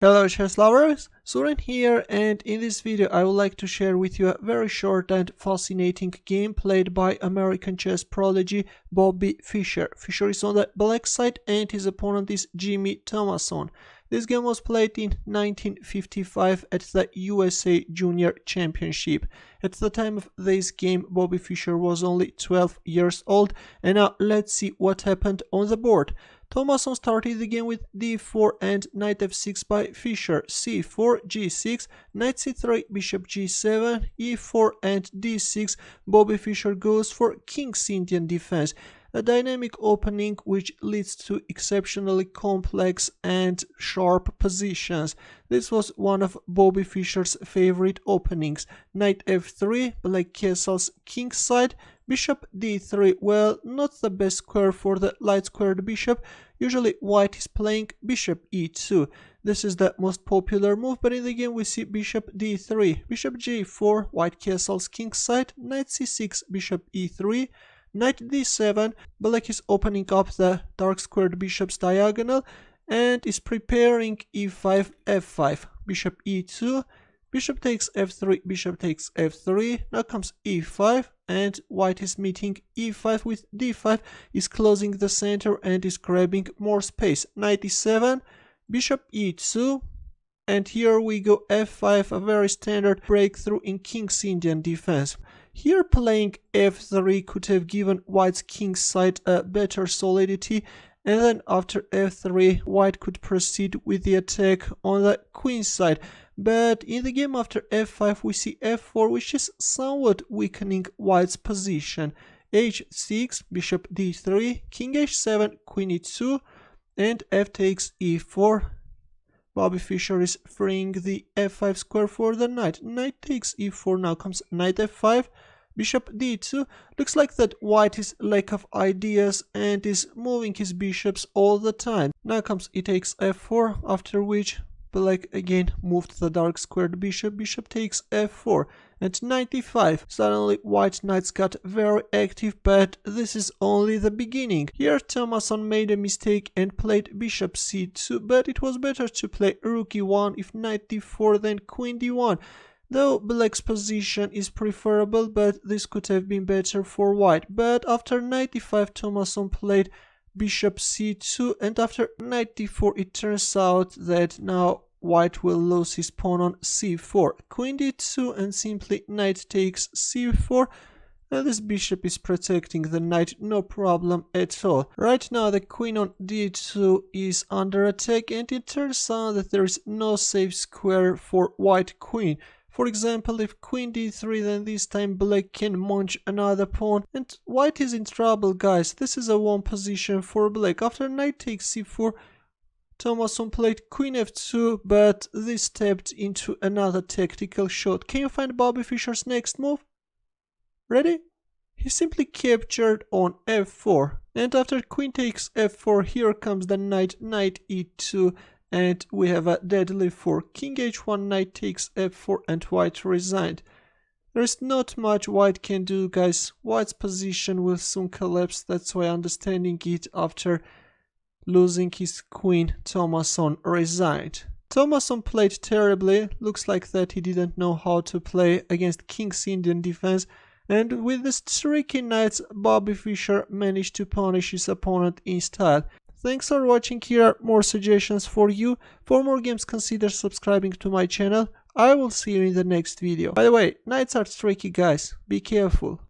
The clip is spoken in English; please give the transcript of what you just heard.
Hello chess lovers, Suren here, and in this video I would like to share with you a very short and fascinating game played by American chess prodigy Bobby Fischer. Fischer is on the black side and his opponent is Jimmy Thomason. This game was played in 1955 at the USA Junior Championship. At the time of this game, Bobby Fischer was only 12 years old, and now let's see what happened on the board. Thomason started the game with d4 and knight f6 by Fischer, c4, g6, knight c3, bishop g7, e4 and d6. Bobby Fischer goes for King's Indian defense, a dynamic opening which leads to exceptionally complex and sharp positions. This was one of Bobby Fischer's favorite openings. Knight f3, black castles kingside, bishop d3. Well, not the best square for the light squared bishop. Usually white is playing bishop e2. This is the most popular move, but in the game we see bishop d3, bishop g4, white castles kingside, knight c6, bishop e3, knight d7. Black is opening up the dark squared bishop's diagonal and is preparing e5, f5, bishop e2, bishop takes f3, bishop takes f3. Now comes e5 and white is meeting e5 with d5, is closing the center and is grabbing more space. Knight e7, bishop e2, and here we go f5, a very standard breakthrough in King's Indian defense. Here playing f3 could have given white's king side a better solidity, and then after f3 white could proceed with the attack on the queen side. But in the game after f5 we see f4, which is somewhat weakening white's position. h6, bishop d3, king h7, queen e2, and f takes e4. Bobby Fischer is freeing the f5 square for the knight. Knight takes e4, now comes knight f5, bishop d2. Looks like that white is lack of ideas and is moving his bishops all the time. Now comes e takes f4, after which black again moved the dark squared bishop, bishop takes f4, and knight e5. Suddenly white knights got very active, but this is only the beginning. Here Thomason made a mistake and played bishop c2, but it was better to play rook e1 if knight d4 than queen d1. Though black's position is preferable, but this could have been better for white. But after knight e5 Thomason played bishop c2, and after knight d4 it turns out that now white will lose his pawn on c4, queen d2, and simply knight takes c4, and this bishop is protecting the knight, no problem at all. Right now the queen on d2 is under attack, and it turns out that there is no safe square for white queen. For example, if queen d3, then this time black can munch another pawn, and white is in trouble, guys. This is a one position for black. After knight takes c4, Thomason played queen f2, but this stepped into another tactical shot. Can you find Bobby Fischer's next move? Ready? He simply captured on f4, and after queen takes f4, here comes the knight e2, and we have a deadly for king h1, knight takes f4, and white resigned. There is not much white can do, guys. White's position will soon collapse. That's why understanding it after losing his queen, Thomason resigned. Thomason played terribly. Looks like that he didn't know how to play against King's Indian defense, and with these tricky knights Bobby Fischer managed to punish his opponent in style. Thanks for watching. Here are more suggestions for you. For more games, consider subscribing to my channel. I will see you in the next video. By the way, knights are tricky, guys. Be careful.